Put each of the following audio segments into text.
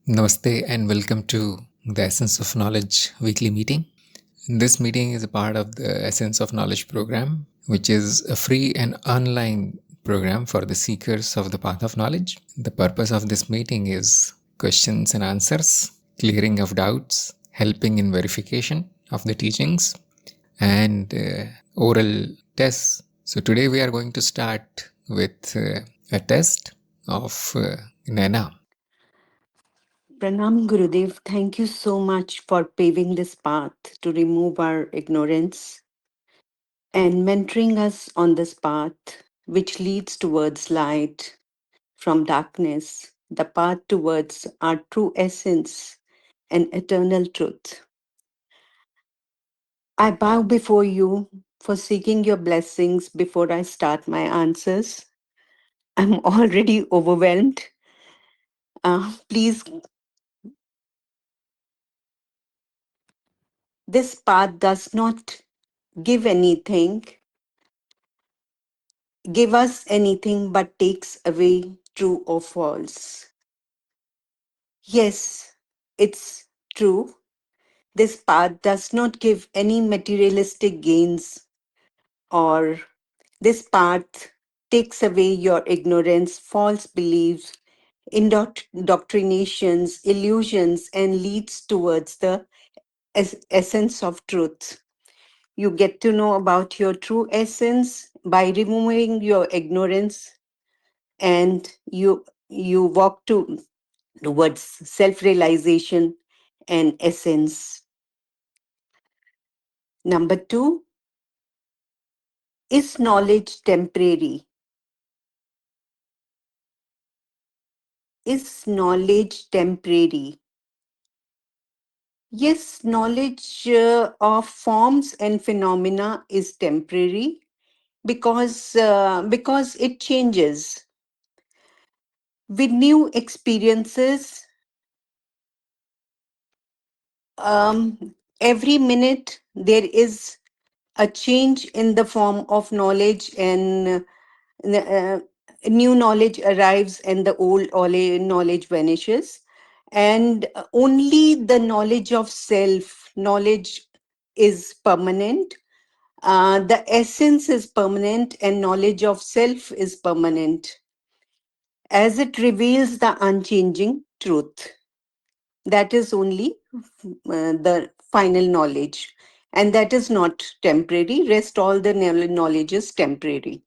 Namaste and welcome to the Essence of Knowledge weekly meeting. This meeting is a part of the Essence of Knowledge program, which is a free and online program for the seekers of the path of knowledge. The purpose of this meeting is questions and answers, clearing of doubts, helping in verification of the teachings, and oral tests. So today we are going to start with a test of Nana. Pranam Gurudev, thank you so much for paving this path to remove our ignorance and mentoring us on this path which leads towards light from darkness, the path towards our true essence and eternal truth. I bow before you for seeking your blessings before I start my answers. I'm already overwhelmed. Please, this path does not give anything give us anything but takes away true or false. Yes, it's true. This path does not give any materialistic gains, or this path takes away your ignorance, false beliefs, indoctrinations, illusions, and leads towards the essence of truth. You get to know about your true essence by removing your ignorance, and you walk towards self realization and essence. Number 2, is knowledge temporary? Is knowledge temporary? Yes, knowledge of forms and phenomena is temporary because it changes with new experiences. Every minute there is a change in the form of knowledge, and new knowledge arrives and the old knowledge vanishes, and only the knowledge of self knowledge is permanent. The essence is permanent and knowledge of self is permanent as it reveals the unchanging truth. That is only the final knowledge, and that is not temporary. Rest all the knowledge is temporary.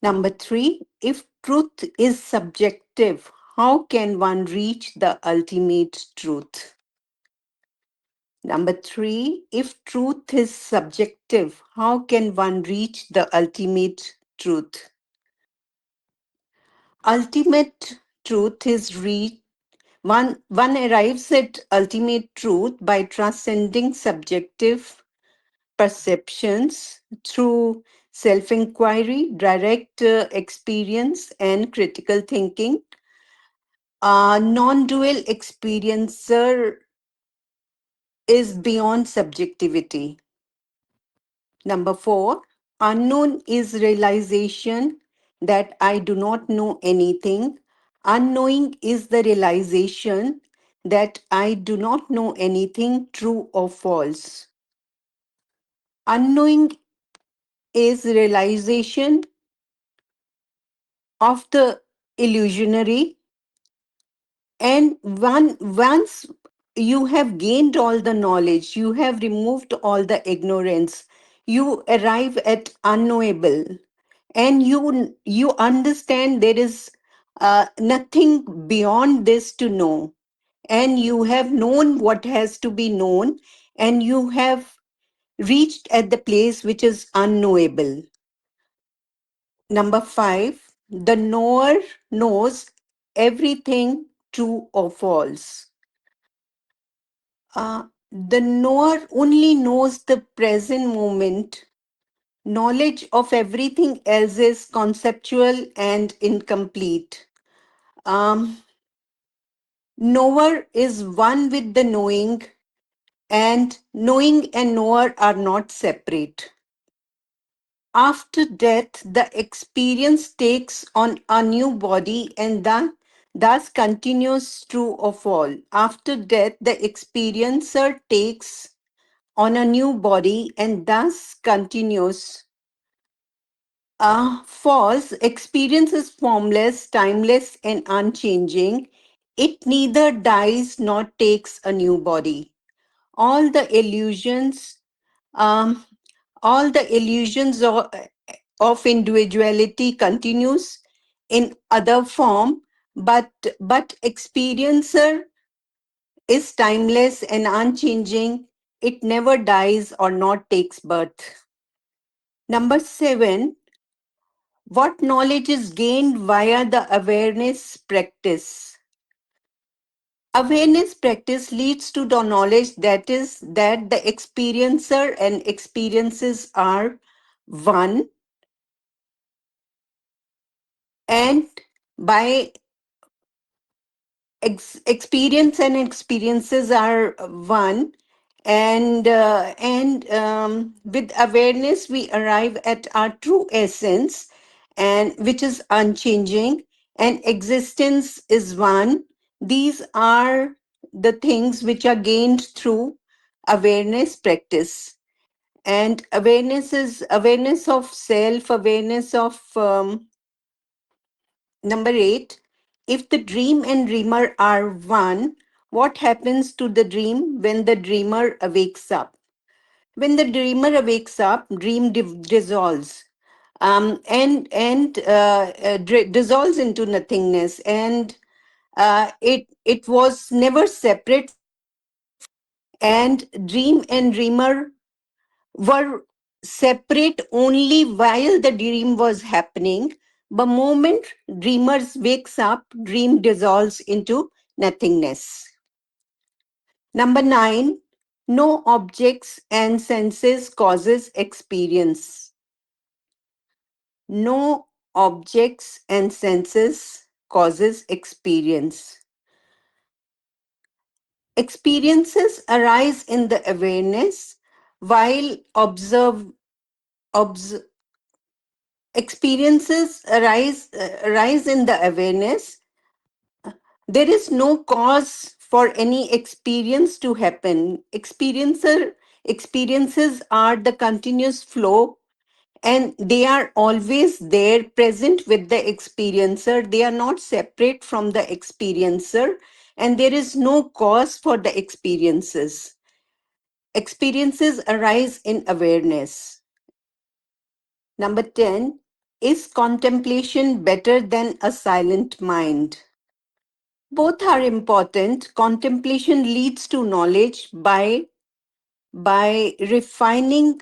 Number 3, if truth is subjective, how can one reach the ultimate truth? Number 3, if truth is subjective, how can one reach the ultimate truth? Ultimate truth is one arrives at ultimate truth by transcending subjective perceptions through self inquiry, direct experience, and critical thinking. A non dual experiencer is beyond subjectivity. Number 4, unknown is realization that I do not know anything. Unknowing is the realization that I do not know anything, true or false. Unknowing is realization of the illusionary, and once you have gained all the knowledge, you have removed all the ignorance, you arrive at unknowable, and you understand there is nothing beyond this to know, and you have known what has to be known, and you have reached at the place which is unknowable. Number 5, the knower knows everything, true or false. The knower only knows the present moment. Knowledge of everything else is conceptual and incomplete. Um, Knower is one with the knowing, and knowing and knower are not separate. After death, the experience takes on a new body, and thus continues true of all. After death, the experiencer takes on a new body and thus continues. False experience is formless, timeless, and unchanging. It neither dies nor takes a new body. All the illusions, um, all the illusions of individuality continues in other form, but experiencer is timeless and unchanging. It never dies or not takes birth. Number 7, what knowledge is gained via the awareness practice? Awareness practice leads to the knowledge that is that the experiencer and experiences are one, and by experience and experiences are one, and with awareness we arrive at our true essence, and which is unchanging, and existence is one. These are the things which are gained through awareness practice. And awareness is awareness of self, awareness of number 8, if the dream and dreamer are one, what happens to the dream when the dreamer awakes up? When the dreamer awakes up, dream dissolves, and dissolves into nothingness, and it was never separate from the dream, and dream and dreamer were separate only while the dream was happening. The moment dreamers wakes up, dream dissolves into nothingness. Number 9, no objects and senses causes experience. No objects and senses causes experience. Experiences arise in the awareness while obs, experiences arise in the awareness. There is no cause for any experience to happen. Experiences are the continuous flow, and they are always there present with the experiencer. They are not separate from the experiencer, and there is no cause for the experiences. Experiences arise in awareness. Number 10, is contemplation better than a silent mind? Both are important. Contemplation leads to knowledge by refining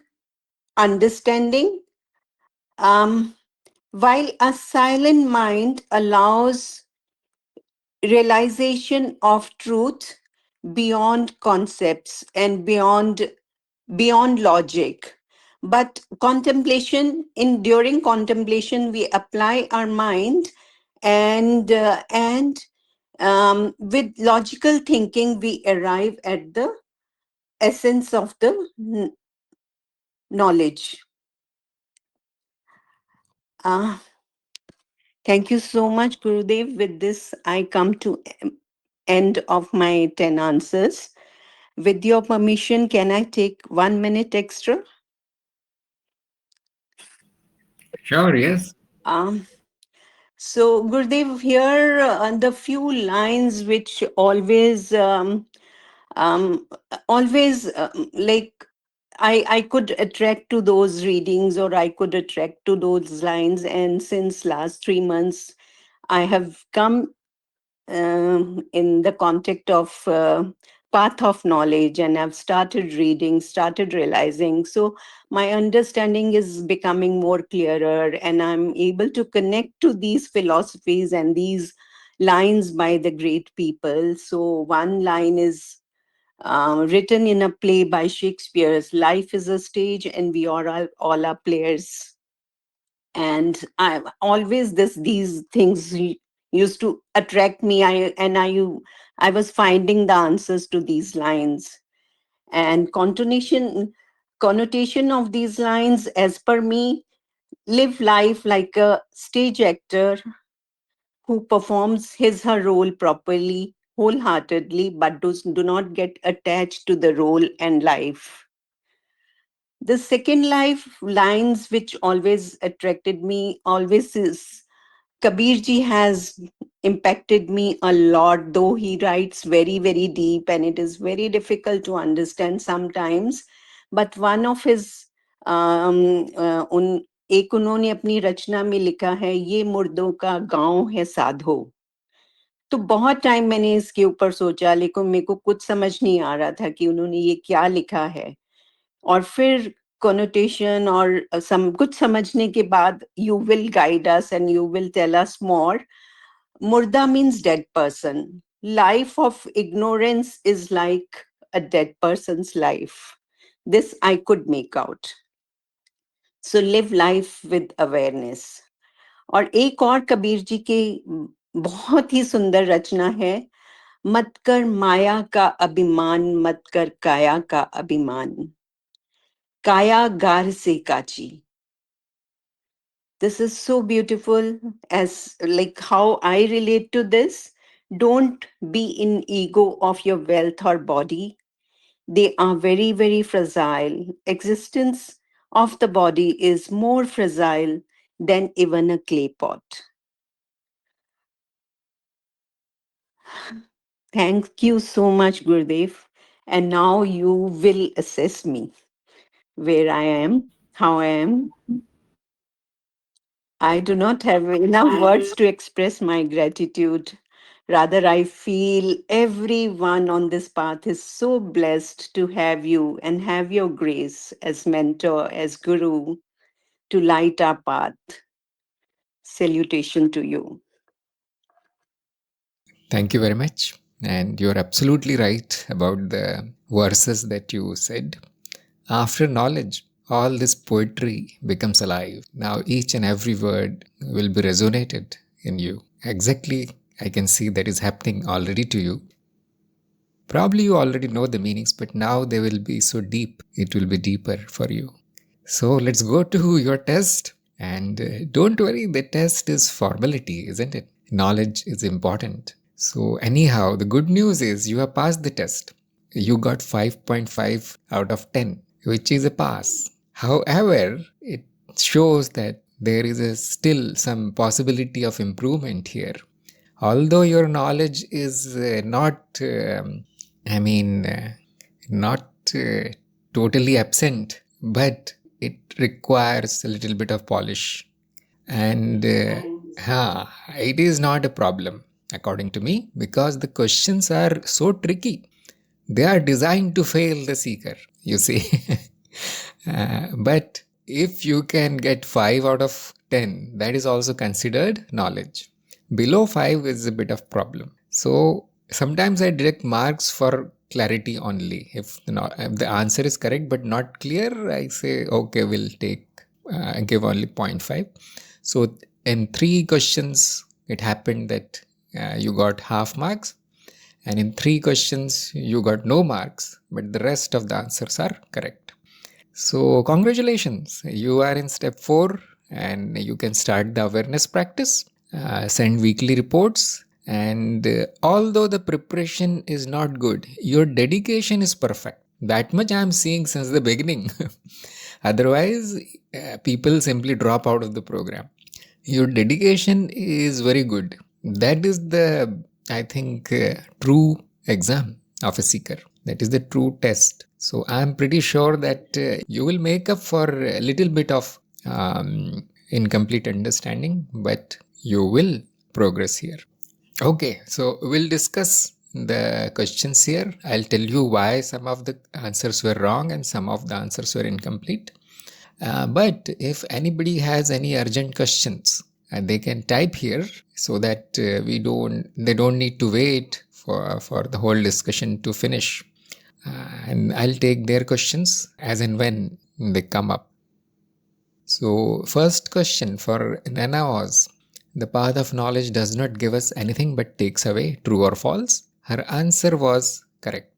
understanding, um, while a silent mind allows realization of truth beyond concepts and beyond logic. But contemplation, in during contemplation we apply our mind, and with logical thinking we arrive at the essence of the knowledge. uh, Thank you so much, Gurudev. With this I come to end of my 10 answers. With your permission, can I take 1 minute extra? Sure, yes. um, So, Gurdev, here the few lines which um, always like I could attract to those readings, or I could attract to those lines. And since last 3 months, I have come in the context of path of knowledge, and I've started reading, started realizing. So my understanding is becoming more clearer, and I'm able to connect to these philosophies and these lines by the great people. So one line is written in a play by Shakespeare's, life is a stage and we are all are players. And I always these things used to attract me. I was finding the answers to these lines, and connotation of these lines, as per me: live life like a stage actor, who performs his/her role properly, wholeheartedly, but do not get attached to the role and life. The second life lines which always attracted me always is Kabirji has impacted me a lot, though he writes very, very deep and it is very difficult to understand sometimes. But one of his उन एक उन्होंने अपनी रचना में लिखा है, ये मुर्दों का गांव है साधो। तो बहुत टाइम मैंने इसके ऊपर सोचा, लेकिन मेरे को कुछ समझ नहीं आ रहा था कि उन्होंने ये क्या लिखा है। और फिर connotation और कुछ समझने के बाद you will guide us and you will tell us more. Murda means dead person. Life of ignorance is like a dead person's life. This I could make out. So live life with awareness. और एक और कबीर जी की बहुत ही सुंदर रचना है, मत कर माया का अभिमान, मत कर काया का अभिमान, काया गार से काची। This is so beautiful, as like how I relate to this. Don't be in ego of your wealth or body. They are very, very fragile. Existence of the body is more fragile than even a clay pot. Thank you so much, Gurudev. And now you will assess me where I am, how I am. I do not have enough words to express my gratitude. Rather, I feel everyone on this path is so blessed to have you and have your grace as mentor, as guru, to light our path. Salutation to you. Thank you very much. And you're absolutely right about the verses that you said. After knowledge, all this poetry becomes alive. Now each and every word will be resonated in you. Exactly, I can see that is happening already to you. Probably you already know the meanings, but now they will be so deep, it will be deeper for you. So let's go to your test. And don't worry, the test is formality, isn't it? Knowledge is important. So, anyhow, the good news is you have passed the test. You got 5.5 out of 10, which is a pass. However, it shows that there is still some possibility of improvement here. Although your knowledge is I mean, not totally absent, but it requires a little bit of polish. And it is not a problem, according to me, because the questions are so tricky. They are designed to fail the seeker, you see. But if you can get 5 out of 10, that is also considered knowledge. Below 5 is a bit of problem. So sometimes I direct marks for clarity only. If the answer is correct but not clear, I say, okay, we'll give only 0.5. So in 3 questions, it happened that you got half marks. And in 3 questions, you got no marks, but the rest of the answers are correct. So, congratulations, you are in step 4 and you can start the awareness practice, send weekly reports. And although the preparation is not good, your dedication is perfect. That much I am seeing since the beginning. Otherwise, people simply drop out of the program. Your dedication is very good. That is the, I think, true exam of a seeker. That is the true test. So I'm pretty sure that you will make up for a little bit of incomplete understanding, but you will progress here. Okay, so we'll discuss the questions here. I'll tell you why some of the answers were wrong and some of the answers were incomplete. But if anybody has any urgent questions, they can type here so that they don't need to wait for the whole discussion to finish. And I'll take their questions as and when they come up. So, first question for Nana was, the path of knowledge does not give us anything but takes away, true or false? Her answer was correct.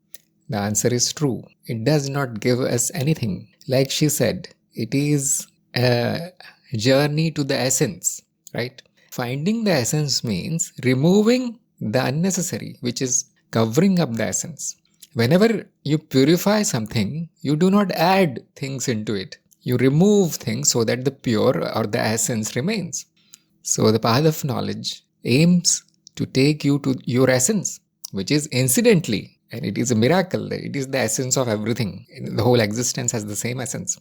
The answer is true. It does not give us anything. Like she said, it is a journey to the essence, right? Finding the essence means removing the unnecessary, which is covering up the essence. Whenever you purify something, you do not add things into it. You remove things so that the pure or the essence remains. So the path of knowledge aims to take you to your essence, which is incidentally, and it is a miracle, it is the essence of everything. The whole existence has the same essence.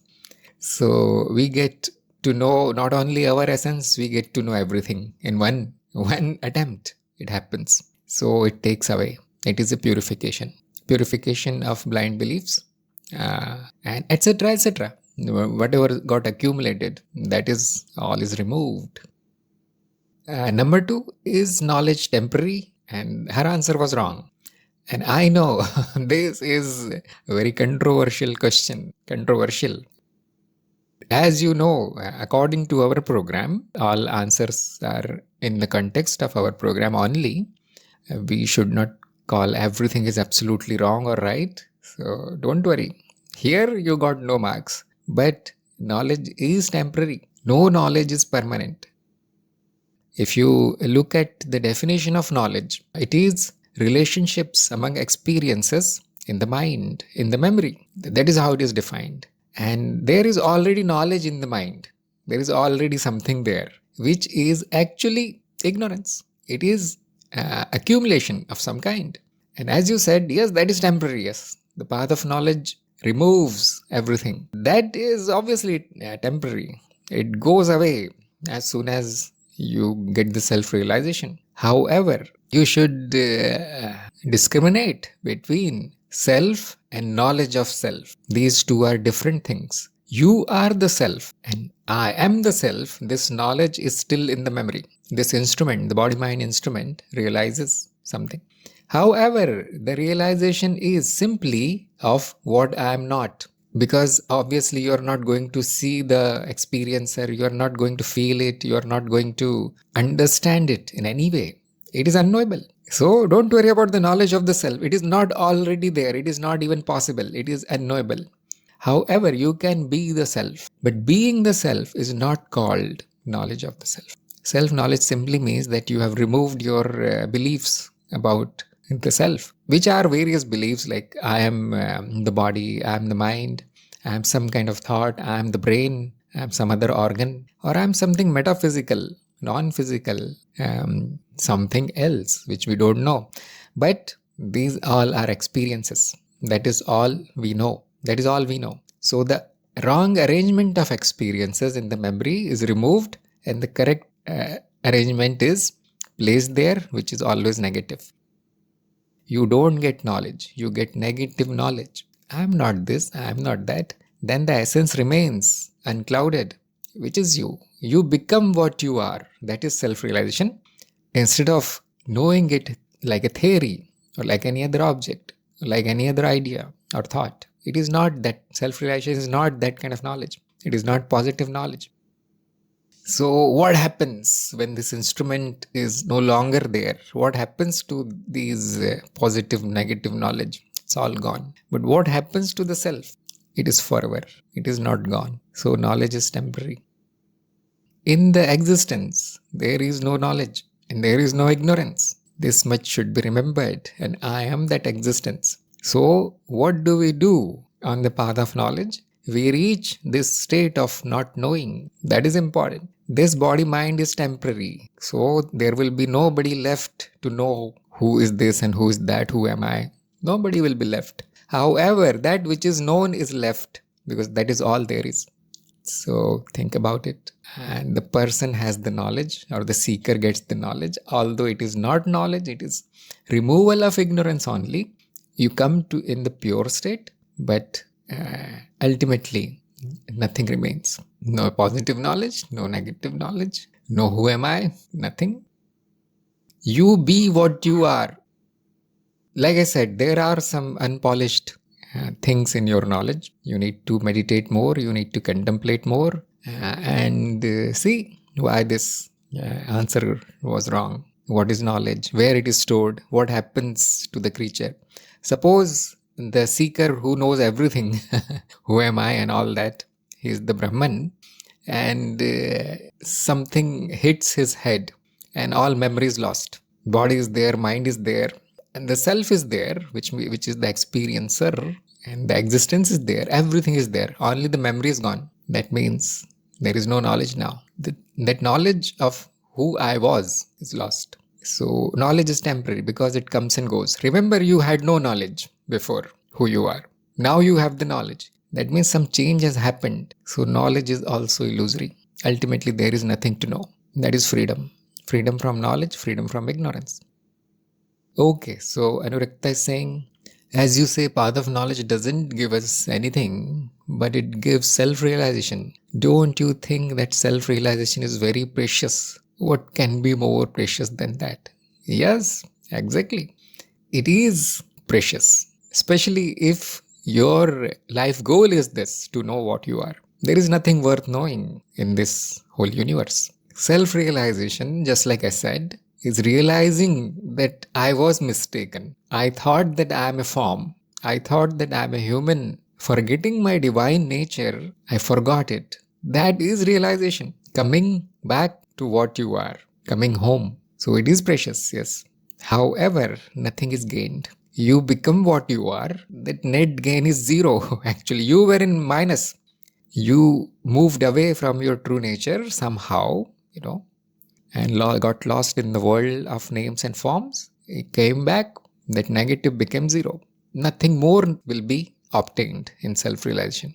So we get to know not only our essence, we get to know everything in one attempt. It happens. So it takes away. It is a purification of blind beliefs, and etc. etc. Whatever got accumulated, that is all is removed. Number two, is knowledge temporary? And her answer was wrong. And I know this is a very controversial question. Controversial. As you know, according to our program, all answers are in the context of our program only. We should not call everything is absolutely wrong or right. So don't worry. Here you got no marks. But knowledge is temporary. No knowledge is permanent. If you look at the definition of knowledge, it is relationships among experiences in the mind, in the memory. That is how it is defined. And there is already knowledge in the mind. There is already something there, which is actually ignorance. It is accumulation of some kind. And as you said, yes, that is temporary. Yes, the path of knowledge removes everything. That is obviously temporary. It goes away as soon as you get the self-realization. However, you should discriminate between self and knowledge of self. These two are different things. You are the self and I am the self. This knowledge is still in the memory. This instrument, the body-mind instrument, realizes something. However, the realization is simply of what I am not. Because obviously you are not going to see the experiencer, you are not going to feel it, you are not going to understand it in any way. It is unknowable. So don't worry about the knowledge of the self. It is not already there. It is not even possible. It is unknowable. However, you can be the self. But being the self is not called knowledge of the self. Self-knowledge simply means that you have removed your beliefs about the self, which are various beliefs like I am the body, I am the mind, I am some kind of thought, I am the brain, I am some other organ, or I am something metaphysical, non-physical, something else which we don't know. But these all are experiences. That is all we know. That is all we know. So the wrong arrangement of experiences in the memory is removed and the correct arrangement is placed there, which is always negative. You don't get knowledge, you get negative knowledge. I am not this, I am not that. Then the essence remains unclouded, which is you. You become what you are. That is self-realization. Instead of knowing it like a theory or like any other object, or like any other idea or thought, it is not that. Self-realization is not that kind of knowledge. It is not positive knowledge. So what happens when this instrument is no longer there? What happens to these positive, negative knowledge? It's all gone. But what happens to the self? It is forever. It is not gone. So knowledge is temporary. In the existence, there is no knowledge and there is no ignorance. This much should be remembered, and I am that existence. So what do we do on the path of knowledge? We reach this state of not knowing. That is important. This body-mind is temporary. So there will be nobody left to know who is this and who is that, who am I. Nobody will be left. However, that which is known is left because that is all there is. So think about it. And the person has the knowledge or the seeker gets the knowledge. Although it is not knowledge, it is removal of ignorance only. You come to in the pure state, but ultimately nothing remains. No positive knowledge, no negative knowledge, no who am I, nothing. You be what you are. Like I said, there are some unpolished things in your knowledge. You need to meditate more, you need to contemplate more, and see why this answer was wrong. What is knowledge? Where it is stored? What happens to the creature? Suppose the seeker who knows everything, who am I and all that, he is the Brahman, and something hits his head and all memory is lost. Body is there, mind is there, and the self is there, which is the experiencer, and the existence is there. Everything is there. Only the memory is gone. That means there is no knowledge now. That knowledge of who I was is lost. So knowledge is temporary because it comes and goes. Remember, you had no knowledge before who you are. Now you have the knowledge. That means some change has happened. So knowledge is also illusory. Ultimately, there is nothing to know. That is freedom. Freedom from knowledge, freedom from ignorance. Okay, so Anurakta is saying, as you say, path of knowledge doesn't give us anything, but it gives self-realization. Don't you think that self-realization is very precious? What can be more precious than that? Yes, exactly. It is precious, especially if your life goal is this, to know what you are. There is nothing worth knowing in this whole universe. Self-realization, just like I said, is realizing that I was mistaken. I thought that I am a form. I thought that I am a human. Forgetting my divine nature, I forgot it. That is realization. Coming back to what you are. Coming home. So it is precious, yes. However, nothing is gained. You become what you are. That net gain is zero. Actually, you were in minus. You moved away from your true nature somehow, and got lost in the world of names and forms. It came back, that negative became zero. Nothing more will be obtained in self-realization.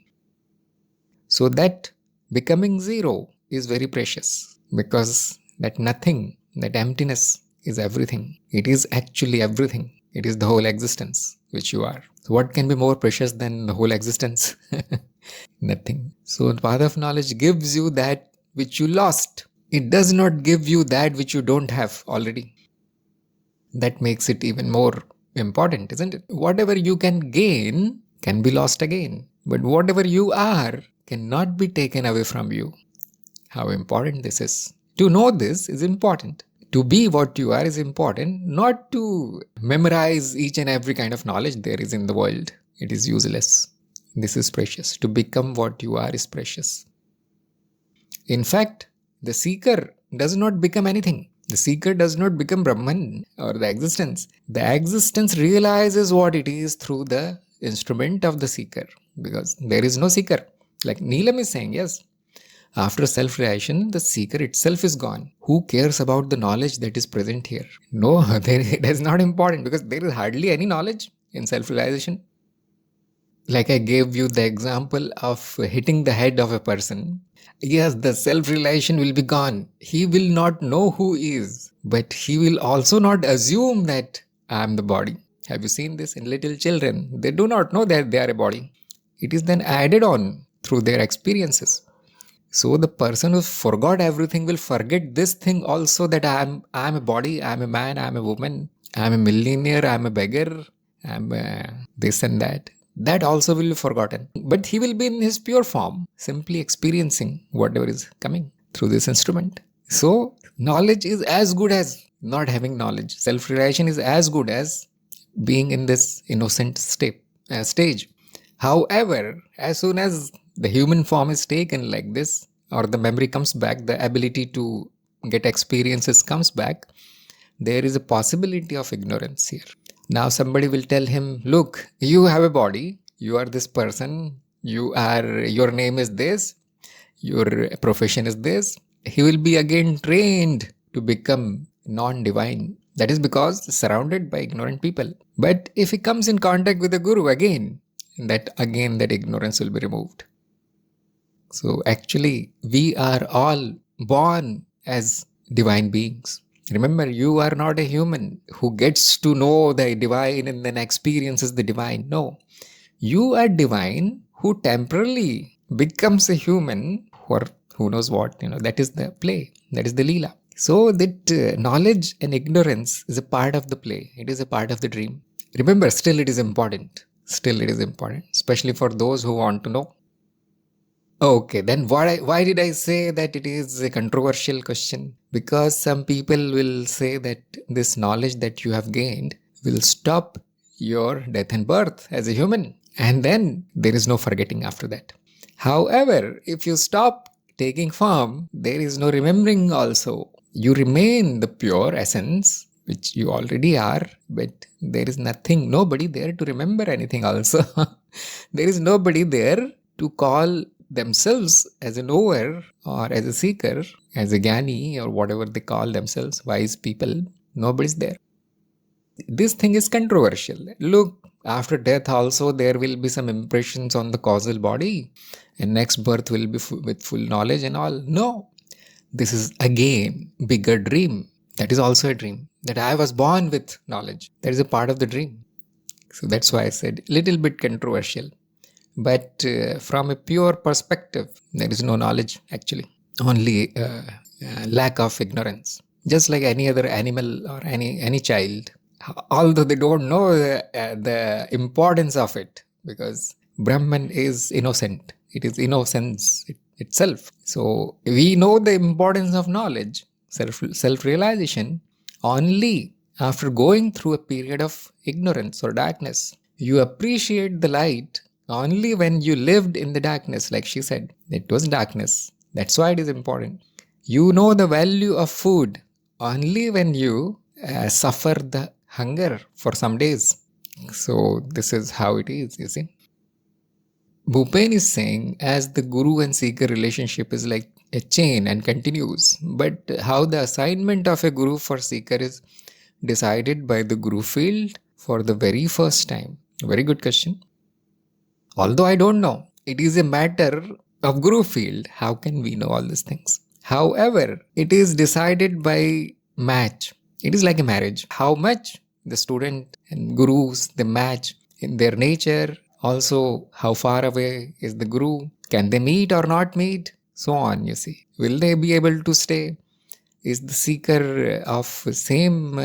So that becoming zero is very precious, because that nothing, that emptiness is everything. It is actually everything. It is the whole existence which you are. So what can be more precious than the whole existence? Nothing. So the path of knowledge gives you that which you lost. It does not give you that which you don't have already. That makes it even more important, isn't it? Whatever you can gain can be lost again. But whatever you are cannot be taken away from you. How important this is. To know this is important. To be what you are is important, not to memorize each and every kind of knowledge there is in the world. It is useless. This is precious. To become what you are is precious. In fact, the seeker does not become anything. The seeker does not become Brahman or the existence. The existence realizes what it is through the instrument of the seeker, because there is no seeker. Like Neelam is saying, yes, after self-realization, the seeker itself is gone. Who cares about the knowledge that is present here? No, it is not important, because there is hardly any knowledge in self-realization. Like I gave you the example of hitting the head of a person. Yes, the self-realization will be gone. He will not know who he is, but he will also not assume that I am the body. Have you seen this in little children? They do not know that they are a body. It is then added on through their experiences. So the person who forgot everything will forget this thing also, that I am a body, I am a man, I am a woman, I am a millionaire, I am a beggar, I am this and that. That also will be forgotten. But he will be in his pure form, simply experiencing whatever is coming through this instrument. So knowledge is as good as not having knowledge. Self-realization is as good as being in this innocent stage. However, as soon as the human form is taken like this, or the memory comes back, the ability to get experiences comes back, there is a possibility of ignorance here. Now somebody will tell him, look, you have a body, you are this person, your name is this, your profession is this. He will be again trained to become non-divine. That is because surrounded by ignorant people. But if he comes in contact with the Guru again, that ignorance will be removed. So actually, we are all born as divine beings. Remember, you are not a human who gets to know the divine and then experiences the divine. No. You are divine who temporarily becomes a human for who knows what. That is the play. That is the Leela. So that knowledge and ignorance is a part of the play. It is a part of the dream. Remember, still it is important. Still it is important, especially for those who want to know. Okay, then why did I say that it is a controversial question? Because some people will say that this knowledge that you have gained will stop your death and birth as a human. And then there is no forgetting after that. However, if you stop taking form, there is no remembering also. You remain the pure essence, which you already are, but there is nothing, nobody there to remember anything also. There is nobody there to call themselves as a knower or as a seeker, as a Gyani or whatever they call themselves, wise people. Nobody's there. This thing is controversial. Look, after death also there will be some impressions on the causal body, and next birth will be with full knowledge and all. No, this is again bigger dream. That is also a dream. That I was born with knowledge. That is a part of the dream. So that's why I said little bit controversial. But from a pure perspective, there is no knowledge actually. Only lack of ignorance. Just like any other animal or any child, although they don't know the importance of it, because Brahman is innocent. It is innocence itself. So we know the importance of knowledge, self-realization, only after going through a period of ignorance or darkness. You appreciate the light only when you lived in the darkness, like she said. It was darkness. That's why it is important. You know the value of food only when you suffer the hunger for some days. So this is how it is, you see. Bhupen is saying, as the guru and seeker relationship is like a chain and continues, but how the assignment of a guru for seeker is decided by the guru field for the very first time. Very good question. Although I don't know, it is a matter of guru field. How can we know all these things? However, it is decided by match. It is like a marriage. How much the student and gurus, they match in their nature. Also, how far away is the guru? Can they meet or not meet? So on, you see. Will they be able to stay? Is the seeker of same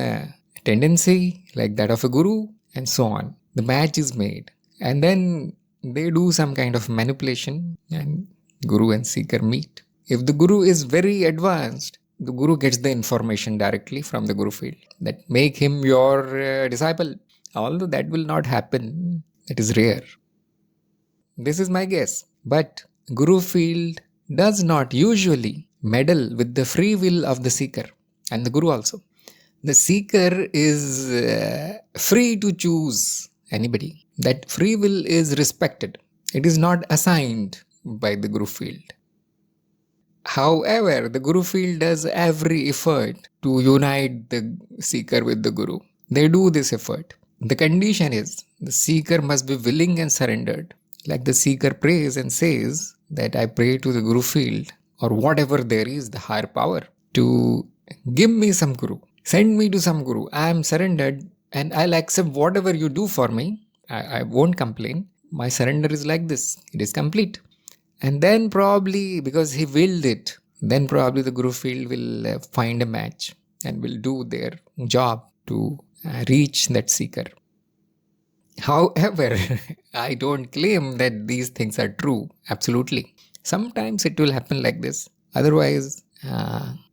tendency like that of a guru? And so on. The match is made. And then they do some kind of manipulation and guru and seeker meet. If the guru is very advanced, the guru gets the information directly from the guru field that make him your disciple. Although that will not happen, it is rare. This is my guess. But guru field does not usually meddle with the free will of the seeker and the guru also. The seeker is free to choose anybody. That free will is respected. It is not assigned by the guru field. However, the guru field does every effort to unite the seeker with the guru. They do this effort. The condition is the seeker must be willing and surrendered. Like the seeker prays and says that I pray to the guru field or whatever there is, the higher power, to give me some guru. Send me to some guru. I am surrendered and I'll accept whatever you do for me. I won't complain. My surrender is like this. It is complete. And then probably, because he willed it, then probably the guru field will find a match and will do their job to reach that seeker. However, I don't claim that these things are true. Absolutely. Sometimes it will happen like this. Otherwise,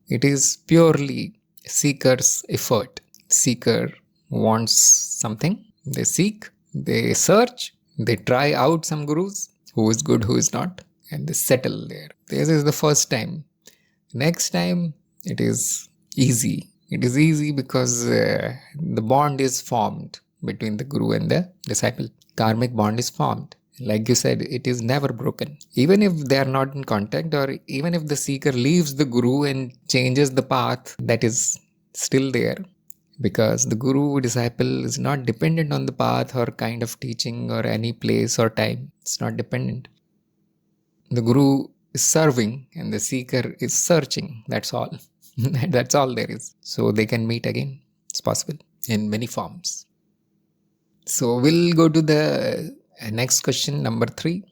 it is purely seeker's effort. Seeker wants something. They seek, they search, they try out some gurus, who is good, who is not, and they settle there. This is the first time. Next time, it is easy. It is easy because the bond is formed between the guru and the disciple. Karmic bond is formed. Like you said, it is never broken. Even if they are not in contact, or even if the seeker leaves the guru and changes the path, that is still there. Because the guru disciple is not dependent on the path or kind of teaching or any place or time. It's not dependent. The guru is serving and the seeker is searching. That's all. That's all there is. So they can meet again. It's possible in many forms. So we'll go to the next question, number 3.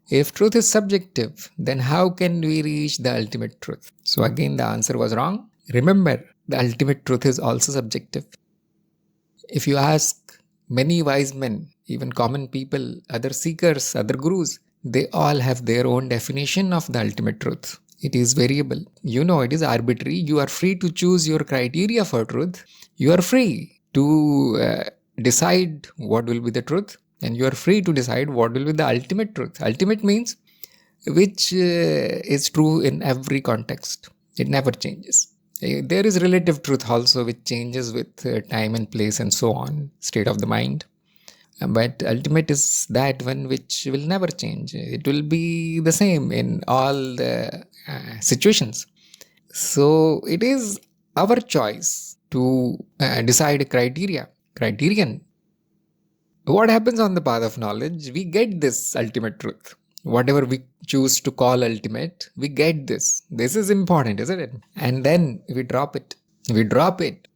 If truth is subjective, then how can we reach the ultimate truth? So again, the answer was wrong. Remember, the ultimate truth is also subjective. If you ask many wise men, even common people, other seekers, other gurus, they all have their own definition of the ultimate truth. It is variable. It is arbitrary. You are free to choose your criteria for truth. You are free to decide what will be the truth, and you are free to decide what will be the ultimate truth. Ultimate means which is true in every context. It never changes. There is relative truth also, which changes with time and place and so on, state of the mind. But ultimate is that one which will never change. It will be the same in all the situations. So it is our choice to decide a criterion. What happens on the path of knowledge? We get this ultimate truth. Whatever we choose to call ultimate, we get this. This is important, isn't it? And then we drop it. We drop it.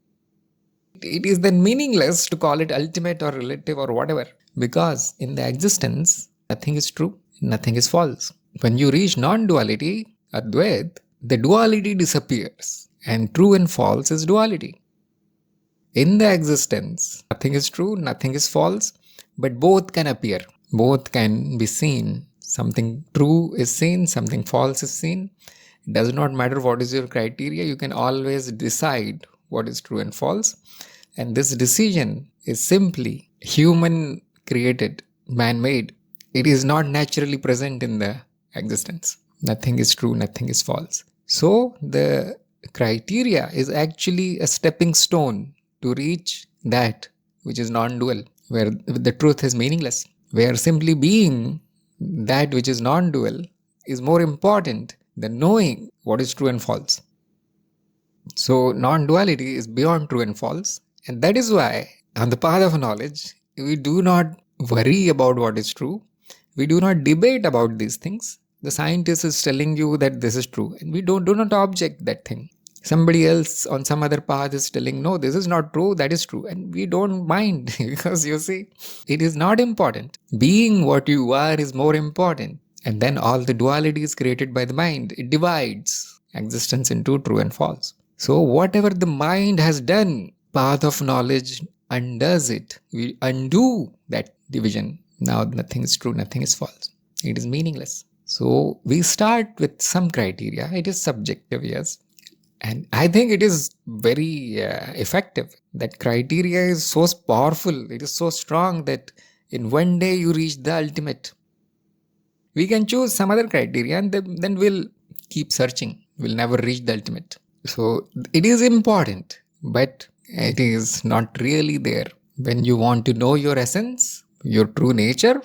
It is then meaningless to call it ultimate or relative or whatever, because in the existence, nothing is true, nothing is false. When you reach non-duality, Advaita, the duality disappears, and true and false is duality. In the existence, nothing is true, nothing is false, but both can appear, both can be seen. Something true is seen, something false is seen. It does not matter what is your criteria, you can always decide what is true and false. And this decision is simply human created, man made. It is not naturally present in the existence. Nothing is true, nothing is false. So the criteria is actually a stepping stone to reach that which is non-dual, where the truth is meaningless, where simply being that which is non-dual is more important than knowing what is true and false. So non-duality is beyond true and false, and that is why on the path of knowledge we do not worry about what is true. We do not debate about these things. The scientist is telling you that this is true, and we do not object that thing. Somebody else on some other path is telling, no, this is not true, that is true. And we don't mind because you see, it is not important. Being what you are is more important. And then all the duality is created by the mind. It divides existence into true and false. So whatever the mind has done, path of knowledge undoes it. We undo that division. Now nothing is true, nothing is false. It is meaningless. So we start with some criteria. It is subjective, yes. And I think it is very effective. That criteria is so powerful. It is so strong that in one day you reach the ultimate. We can choose some other criteria and then we'll keep searching. We'll never reach the ultimate. So it is important, but it is not really there. When you want to know your essence, your true nature,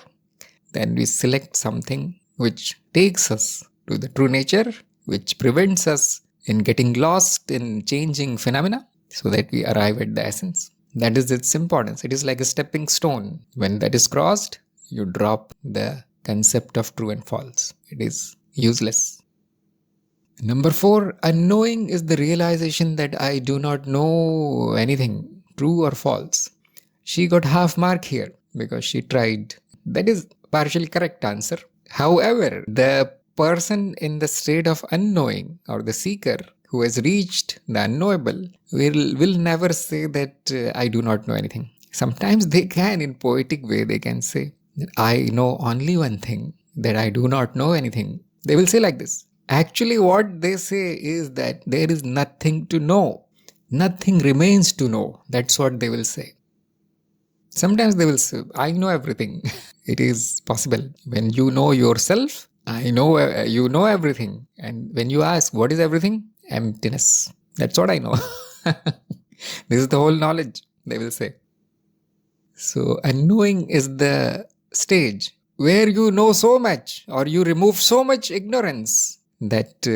then we select something which takes us to the true nature, which prevents us in getting lost in changing phenomena, so that we arrive at the essence. That is its importance. It is like a stepping stone. When that is crossed, you drop the concept of true and false. It is useless. Number 4, unknowing is the realization that I do not know anything, true or false. She got half mark here because she tried. That is partially correct answer. However, the person in the state of unknowing, or the seeker who has reached the unknowable, will never say that I do not know anything. Sometimes they can, in poetic way, they can say that I know only one thing, that I do not know anything. They will say like this. Actually, what they say is that there is nothing to know. Nothing remains to know. That's what they will say. Sometimes they will say, I know everything. It is possible. When you know yourself, I know you know everything. And when you ask, what is everything? Emptiness. That's what I know. This is the whole knowledge, they will say. So, unknowing is the stage where you know so much, or you remove so much ignorance, that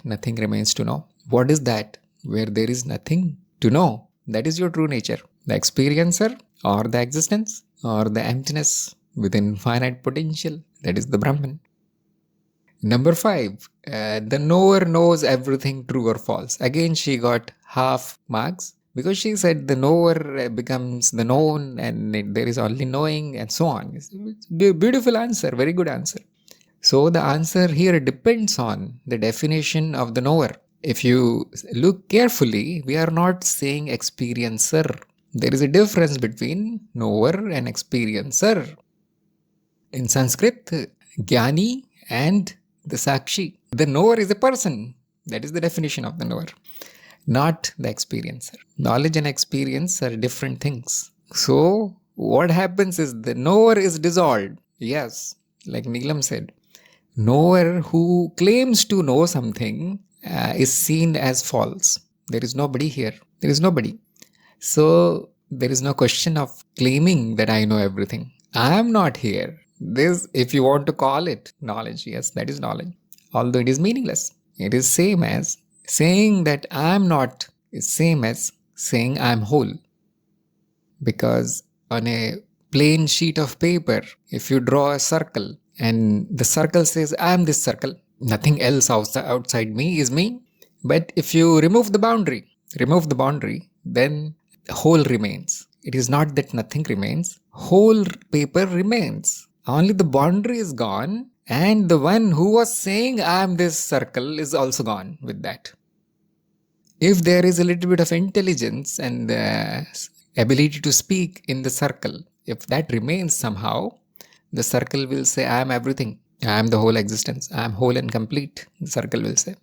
nothing remains to know. What is that? Where there is nothing to know. That is your true nature. The experiencer, or the existence, or the emptiness within finite potential. That is the Brahman. Number 5, the knower knows everything, true or false. Again, she got half marks because she said the knower becomes the known and there is only knowing and so on. It's a beautiful answer, very good answer. So the answer here depends on the definition of the knower. If you look carefully, we are not saying experiencer. There is a difference between knower and experiencer. In Sanskrit, Jnani and the Sakshi. The knower is a person. That is the definition of the knower, not the experiencer. Knowledge and experience are different things. So what happens is the knower is dissolved. Yes, like Neelam said, knower who claims to know something is seen as false. There is nobody here. There is nobody. So there is no question of claiming that I know everything. I am not here. This, if you want to call it knowledge, yes, that is knowledge. Although it is meaningless. It is same as saying that I am not is same as saying I am whole. Because on a plain sheet of paper, if you draw a circle and the circle says I am this circle, nothing else outside me is me. But if you remove the boundary, then whole remains. It is not that nothing remains, whole paper remains. Only the boundary is gone, and the one who was saying I am this circle is also gone with that. If there is a little bit of intelligence and ability to speak in the circle, if that remains somehow, the circle will say, I am everything. I am the whole existence. I am whole and complete, the circle will say.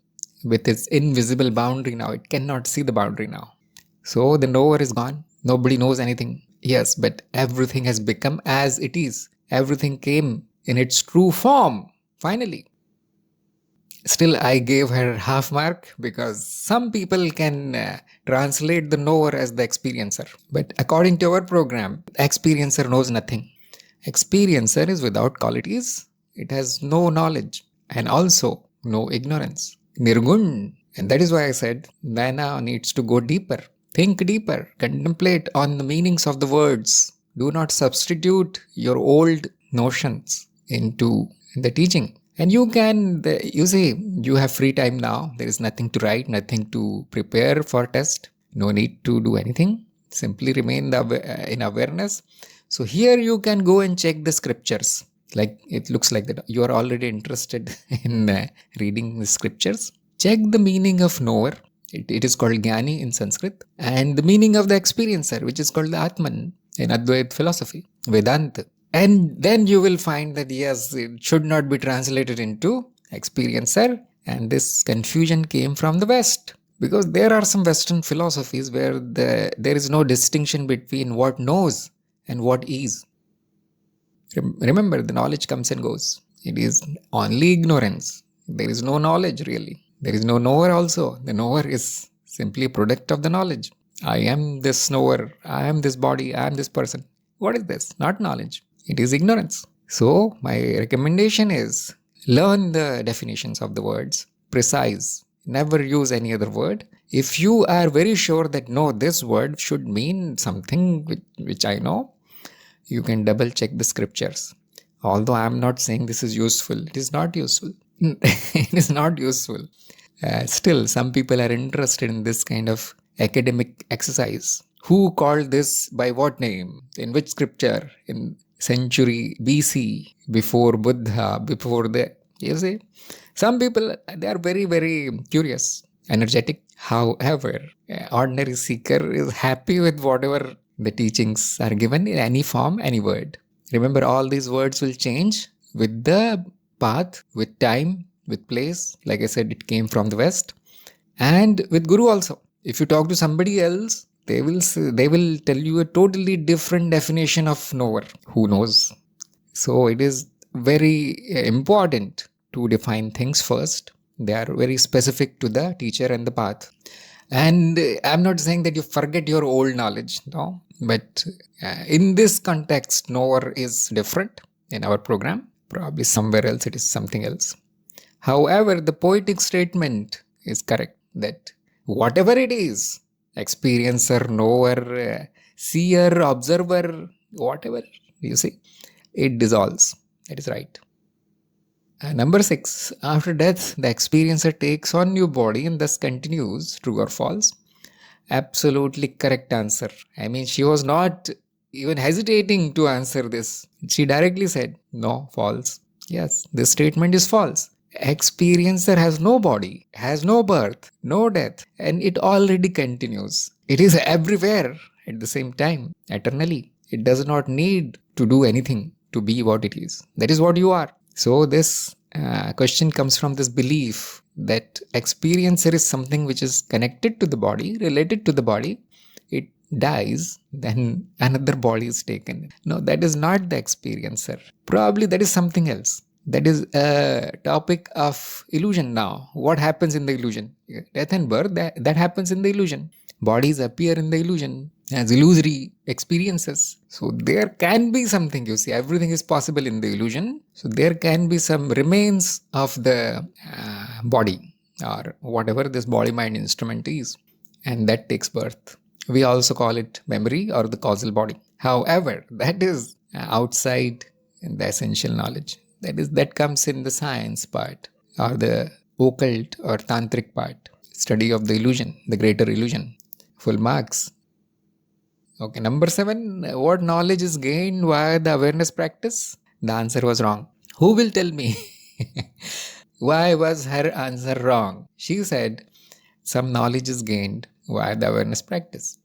With its invisible boundary now, it cannot see the boundary now. So the knower is gone. Nobody knows anything. Yes, but everything has become as it is. Everything came in its true form, finally. Still, I gave her half mark because some people can translate the knower as the experiencer. But according to our program, experiencer knows nothing. Experiencer is without qualities. It has no knowledge and also no ignorance. Nirgun. And that is why I said Naina needs to go deeper. Think deeper. Contemplate on the meanings of the words. Do not substitute your old notions into the teaching. And you can, you say, you have free time now. There is nothing to write, nothing to prepare for test. No need to do anything. Simply remain in awareness. So here you can go and check the scriptures. Like it looks like that you are already interested in reading the scriptures. Check the meaning of knower. It is called Jnani in Sanskrit. And the meaning of the experiencer, which is called the Atman in Advaita philosophy, Vedanta. And then you will find that yes, it should not be translated into experiencer. And this confusion came from the West. Because there are some Western philosophies where there is no distinction between what knows and what is. Remember, the knowledge comes and goes. It is only ignorance. There is no knowledge really. There is no knower also. The knower is simply a product of the knowledge. I am this knower. I am this body. I am this person. What is this? Not knowledge. It is ignorance. So, my recommendation is learn the definitions of the words. Precise. Never use any other word. If you are very sure that no, this word should mean something which I know, you can double check the scriptures. Although I am not saying this is useful. It is not useful. It is not useful. Still, some people are interested in this kind of academic exercise. Who called this by what name? In which scripture? In century BC, before Buddha, before the, you see. Some people, they are very, very curious, energetic. However, ordinary seeker is happy with whatever the teachings are given in any form, any word. Remember, all these words will change with the path, with time, with place. Like I said, it came from the West. And with Guru also. If you talk to somebody else, they will tell you a totally different definition of knower. Who knows? So it is very important to define things first. They are very specific to the teacher and the path. And I'm not saying that you forget your old knowledge, no. But in this context, knower is different in our program. Probably somewhere else it is something else. However, the poetic statement is correct that whatever it is, experiencer, knower, seer, observer, whatever you see, it dissolves. That is right. Number 6, after death, the experiencer takes on new body and thus continues, true or false? Absolutely correct answer. I mean, she was not even hesitating to answer this. She directly said, no, false. Yes, this statement is false. Experiencer has no body, has no birth, no death, and it already continues. It is everywhere at the same time, eternally. It does not need to do anything to be what it is. That is what you are. So this question comes from this belief that experiencer is something which is connected to the body, related to the body. It dies, then another body is taken. No, that is not the experiencer. Probably that is something else. That is a topic of illusion now. What happens in the illusion? Death and birth, that happens in the illusion. Bodies appear in the illusion as illusory experiences. So there can be something, you see, everything is possible in the illusion. So there can be some remains of the body or whatever this body mind instrument is, and that takes birth. We also call it memory or the causal body. However, that is outside the essential knowledge. That comes in the science part or the occult or tantric part, study of the illusion, the greater illusion. Full marks. Okay, number 7, what knowledge is gained via the awareness practice? The answer was wrong. Who will tell me? Why was her answer wrong? She said some knowledge is gained via the awareness practice.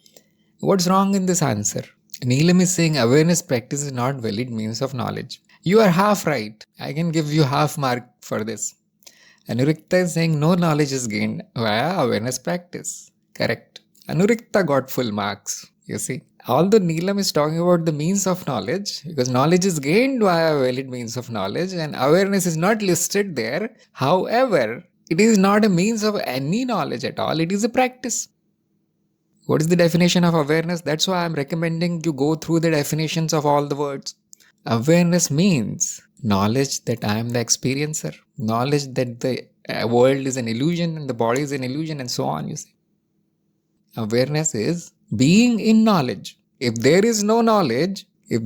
What's wrong in this answer? Neelam is saying awareness practice is not valid means of knowledge. You are half right. I can give you half mark for this. Anurikta is saying no knowledge is gained via awareness practice. Correct. Anurikta got full marks. You see. Although Neelam is talking about the means of knowledge, because knowledge is gained via valid means of knowledge and awareness is not listed there. However, it is not a means of any knowledge at all. It is a practice. What is the definition of awareness? That's why I'm recommending you go through the definitions of all the words. Awareness means knowledge that I am the experiencer, knowledge that the world is an illusion and the body is an illusion and so on, you see. Awareness is being in knowledge. If there is no knowledge, you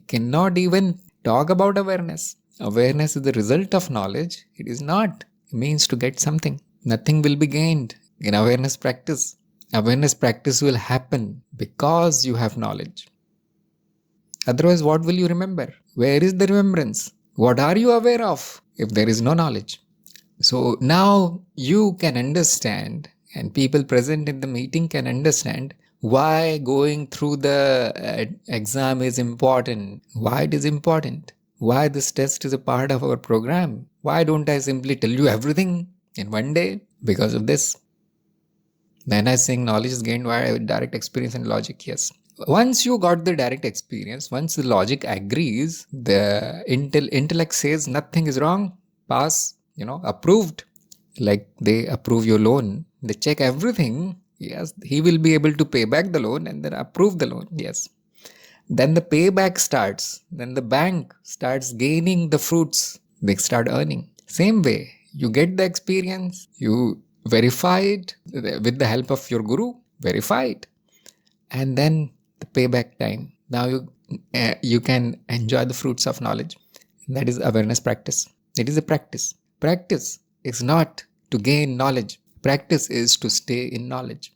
cannot even talk about awareness. Awareness is the result of knowledge. It is not a means to get something. Nothing will be gained in awareness practice. Awareness practice will happen because you have knowledge. Otherwise, what will you remember? Where is the remembrance? What are you aware of if there is no knowledge? So now you can understand, and people present in the meeting can understand why going through the exam is important, why it is important, why this test is a part of our program. Why don't I simply tell you everything in one day? Because of this. Then I saying knowledge is gained via direct experience and logic. Yes. Once you got the direct experience, once the logic agrees, the intellect says nothing is wrong, pass, approved. Like they approve your loan, they check everything. Yes, he will be able to pay back the loan and then approve the loan. Yes. Then the payback starts. Then the bank starts gaining the fruits. They start earning. Same way, you get the experience, you verify it with the help of your guru, verify it. And then the payback time. Now you can enjoy the fruits of knowledge. That is awareness practice. It is a practice. Practice is not to gain knowledge. Practice is to stay in knowledge.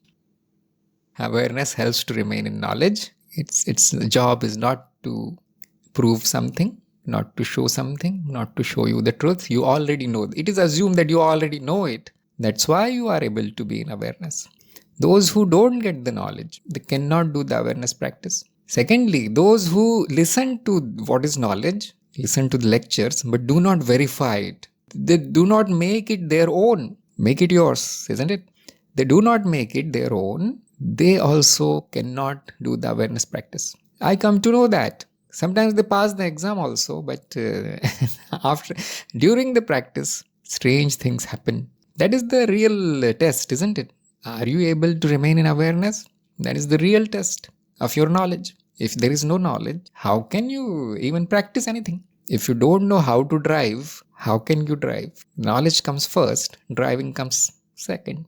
Awareness helps to remain in knowledge. Its job is not to prove something, not to show something, not to show you the truth. You already know. It is assumed that you already know it. That's why you are able to be in awareness. Those who don't get the knowledge, they cannot do the awareness practice. Secondly, those who listen to what is knowledge, listen to the lectures, but do not verify it. They do not make it their own. Make it yours, isn't it? They do not make it their own. They also cannot do the awareness practice. I come to know that. Sometimes they pass the exam also, but during the practice, strange things happen. That is the real test, isn't it? Are you able to remain in awareness? That is the real test of your knowledge. If there is no knowledge, how can you even practice anything? If you don't know how to drive, how can you drive? Knowledge comes first, driving comes second.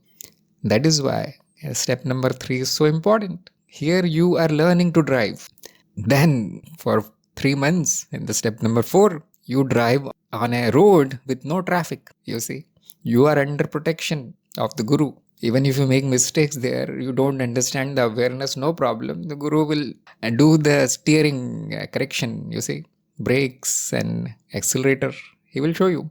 That is why step number 3 is so important. Here you are learning to drive. Then for 3 months in the step number 4, you drive on a road with no traffic. You see, you are under protection of the guru. Even if you make mistakes there, you don't understand the awareness, no problem. The guru will do the steering correction, you see, brakes and accelerator. He will show you.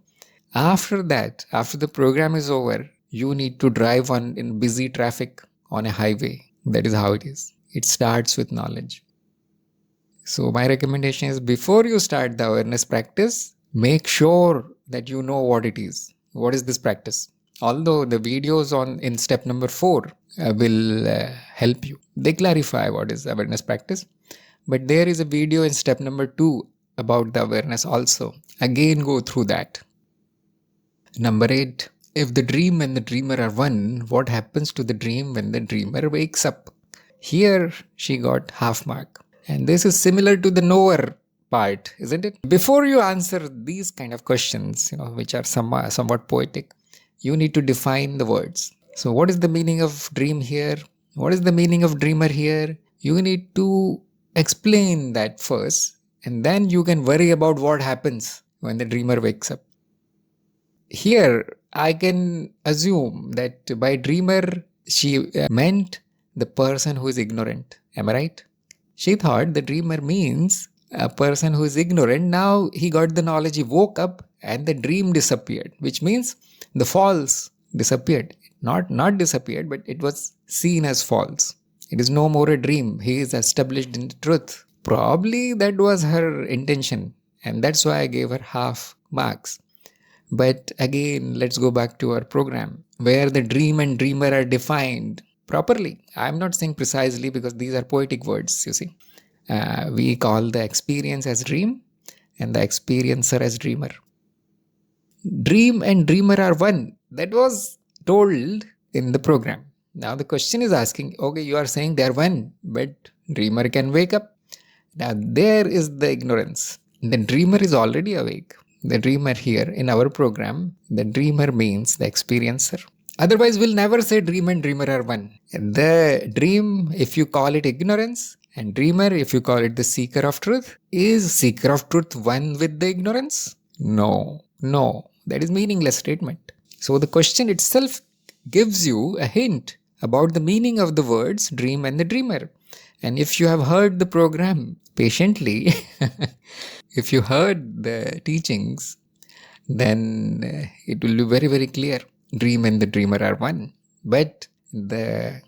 After that, after the program is over, you need to drive in busy traffic on a highway. That is how it is. It starts with knowledge. So my recommendation is before you start the awareness practice, make sure that you know what it is. What is this practice? Although the videos in step number 4 will help you. They clarify what is awareness practice. But there is a video in step number 2 about the awareness also. Again, go through that. Number 8. If the dream and the dreamer are one, what happens to the dream when the dreamer wakes up? Here she got half mark. And this is similar to the knower part, isn't it? Before you answer these kind of questions, which are somewhat poetic, you need to define the words. So what is the meaning of dream here? What is the meaning of dreamer here? You need to explain that first, and then you can worry about what happens when the dreamer wakes up. Here, I can assume that by dreamer, she meant the person who is ignorant. Am I right? She thought the dreamer means a person who is ignorant. Now he got the knowledge, he woke up and the dream disappeared, which means the false disappeared. Not disappeared, but it was seen as false. It is no more a dream. He is established in the truth. Probably that was her intention, and that's why I gave her half marks. But again, let's go back to our program where the dream and dreamer are defined properly. I'm not saying precisely because these are poetic words, you see. We call the experience as dream and the experiencer as dreamer. Dream and dreamer are one. That was told in the program. Now the question is asking, okay, you are saying they are one, but dreamer can wake up. Now there is the ignorance. The dreamer is already awake. The dreamer here in our program, the dreamer means the experiencer. Otherwise, we'll never say dream and dreamer are one. The dream, if you call it ignorance, and dreamer, if you call it the seeker of truth, is seeker of truth one with the ignorance? No. That is meaningless statement. So the question itself gives you a hint about the meaning of the words dream and the dreamer. And if you have heard the program patiently, if you heard the teachings, then it will be very, very clear. Dream and the dreamer are one. But the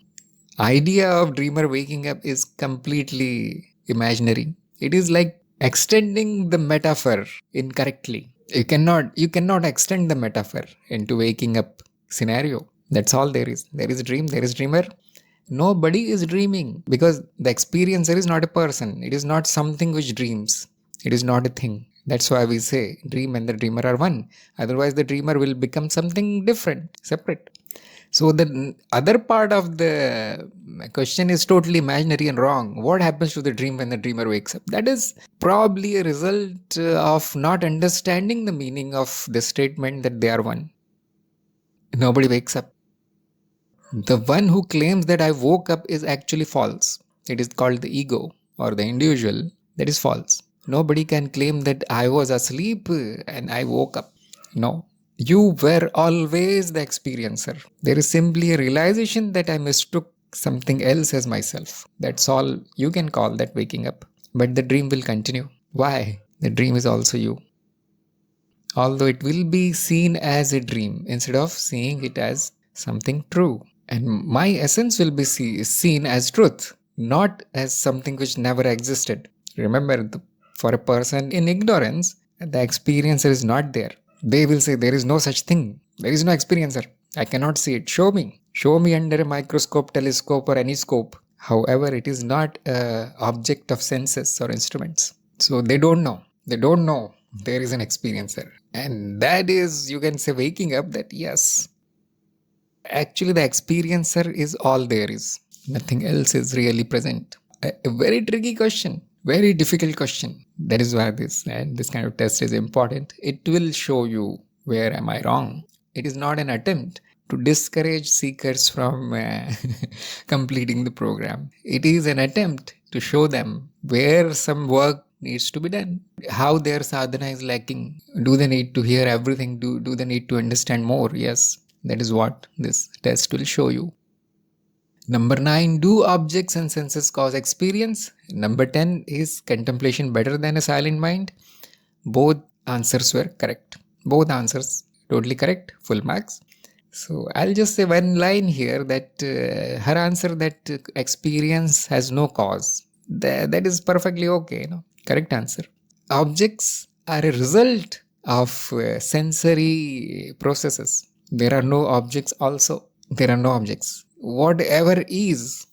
idea of dreamer waking up is completely imaginary. It is like extending the metaphor incorrectly. You cannot extend the metaphor into waking up scenario. That's all there is. There is dream, there is dreamer. Nobody is dreaming because the experiencer is not a person. It is not something which dreams. It is not a thing. That's why we say dream and the dreamer are one. Otherwise, the dreamer will become something different, separate. So the other part of the question is totally imaginary and wrong. What happens to the dream when the dreamer wakes up? That is probably a result of not understanding the meaning of the statement that they are one. Nobody wakes up. The one who claims that I woke up is actually false. It is called the ego or the individual. That is false. Nobody can claim that I was asleep and I woke up. No. You were always the experiencer. There is simply a realization that I mistook something else as myself. That's all you can call that waking up. But the dream will continue. Why? The dream is also you. Although it will be seen as a dream instead of seeing it as something true. And my essence will be seen as truth, not as something which never existed. Remember, for a person in ignorance, the experiencer is not there. They will say there is no such thing. There is no experiencer. I cannot see it. Show me. Show me under a microscope, telescope or any scope. However, it is not an object of senses or instruments. So they don't know. They don't know there is an experiencer. And that is, you can say, waking up that yes, actually the experiencer is all there is. Nothing else is really present. A very tricky question. Very difficult question. That is why this kind of test is important. It will show you where am I wrong. It is not an attempt to discourage seekers from completing the program. It is an attempt to show them where some work needs to be done, how their sadhana is lacking. Do they need to hear everything? Do they need to understand more? Yes, that is what this test will show you. Number 9, do objects and senses cause experience? Number 10, is contemplation better than a silent mind? Both answers were correct. Both answers totally correct, full marks. So I'll just say one line here that her answer that experience has no cause. That is perfectly okay, correct answer. Objects are a result of sensory processes. There are no objects also. There are no objects. Whatever is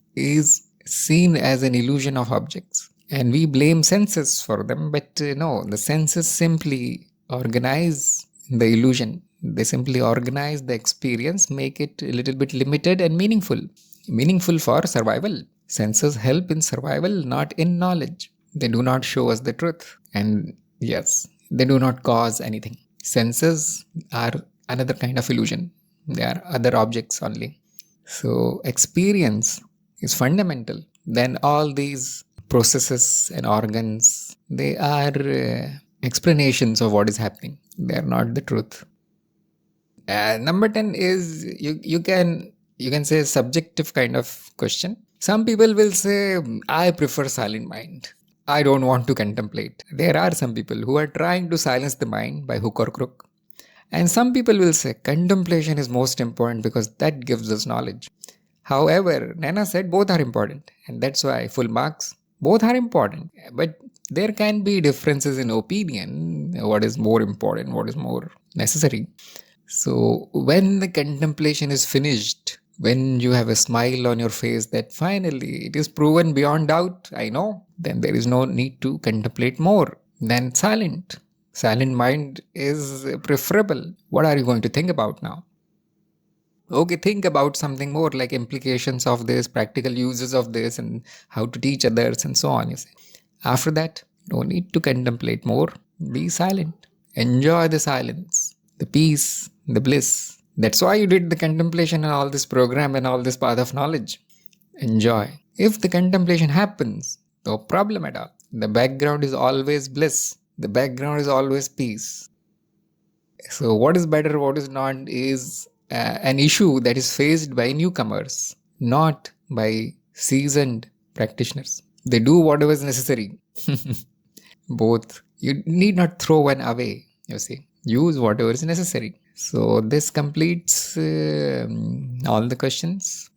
seen as an illusion of objects. And we blame senses for them, but no, the senses simply organize the illusion. They simply organize the experience, make it a little bit limited and meaningful. Meaningful for survival. Senses help in survival, not in knowledge. They do not show us the truth. And yes, they do not cause anything. Senses are another kind of illusion. They are other objects only. So experience is fundamental. Then all these processes and organs, they are explanations of what is happening. They are not the truth. Number 10 is you can say subjective kind of question. Some people will say, I prefer silent mind. I don't want to contemplate. There are some people who are trying to silence the mind by hook or crook. And some people will say contemplation is most important because that gives us knowledge. However, Nana said both are important, and that's why full marks. Both are important, but there can be differences in opinion. What is more important, what is more necessary. So when the contemplation is finished, when you have a smile on your face that finally it is proven beyond doubt, I know, then there is no need to contemplate more than silent. Silent mind is preferable. What are you going to think about now? Okay, think about something more like implications of this, practical uses of this, and how to teach others, and so on. You see. After that, no need to contemplate more. Be silent. Enjoy the silence, the peace, the bliss. That's why you did the contemplation and all this program and all this path of knowledge. Enjoy. If the contemplation happens, no problem at all. The background is always bliss. The background is always peace. So what is better, what is not, is an issue that is faced by newcomers, not by seasoned practitioners. They do whatever is necessary. Both. You need not throw one away, you see. Use whatever is necessary. So this completes all the questions.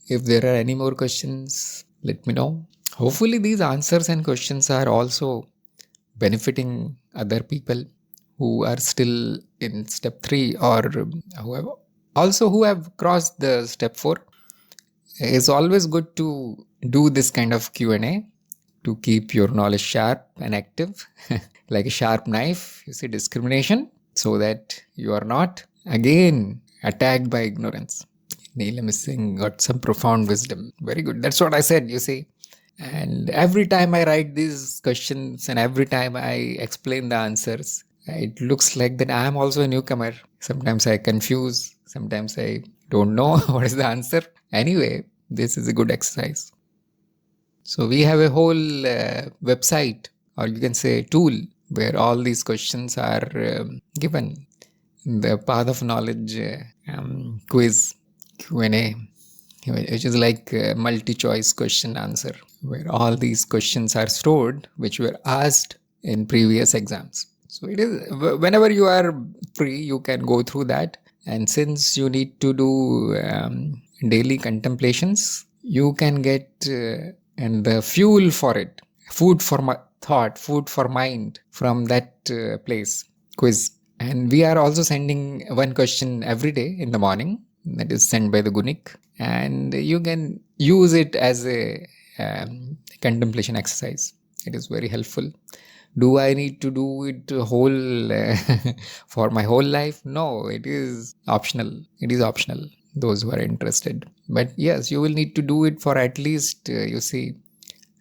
If there are any more questions, let me know. Hopefully these answers and questions are also benefiting other people who are still in step 3 or whoever. Also who have crossed the step 4. It's always good to do this kind of Q&A to keep your knowledge sharp and active. Like a sharp knife, you see, discrimination, so that you are not again attacked by ignorance. Neelam is saying, got some profound wisdom. Very good. That's what I said, you see. And every time I write these questions and every time I explain the answers, it looks like that I am also a newcomer. Sometimes I confuse, sometimes I don't know what is the answer. Anyway, this is a good exercise. So we have a whole website, or you can say tool, where all these questions are given. The Path of Knowledge quiz, Q&A, which is like multi-choice question answer, where all these questions are stored which were asked in previous exams. So it is, whenever you are free, you can go through that. And since you need to do daily contemplations, you can get and the fuel for it, food for thought, food for mind from that place, quiz. And we are also sending one question every day in the morning that is sent by the Gunik, and you can use it as a contemplation exercise. It is very helpful. Do I need to do it whole for my whole life? No, it is optional. It is optional, those who are interested. But yes, you will need to do it for at least,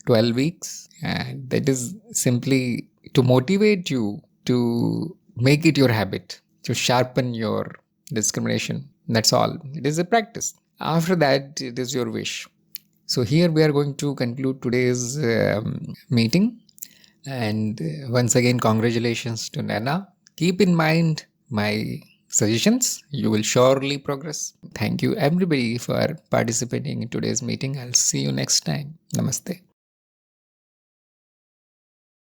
12 weeks. And that is simply to motivate you to make it your habit, to sharpen your discrimination. That's all. It is a practice. After that, it is your wish. So here we are going to conclude today's meeting. And once again, congratulations to Nana. Keep in mind my suggestions. You will surely progress. Thank you everybody for participating in today's meeting. I'll see you next time. Namaste.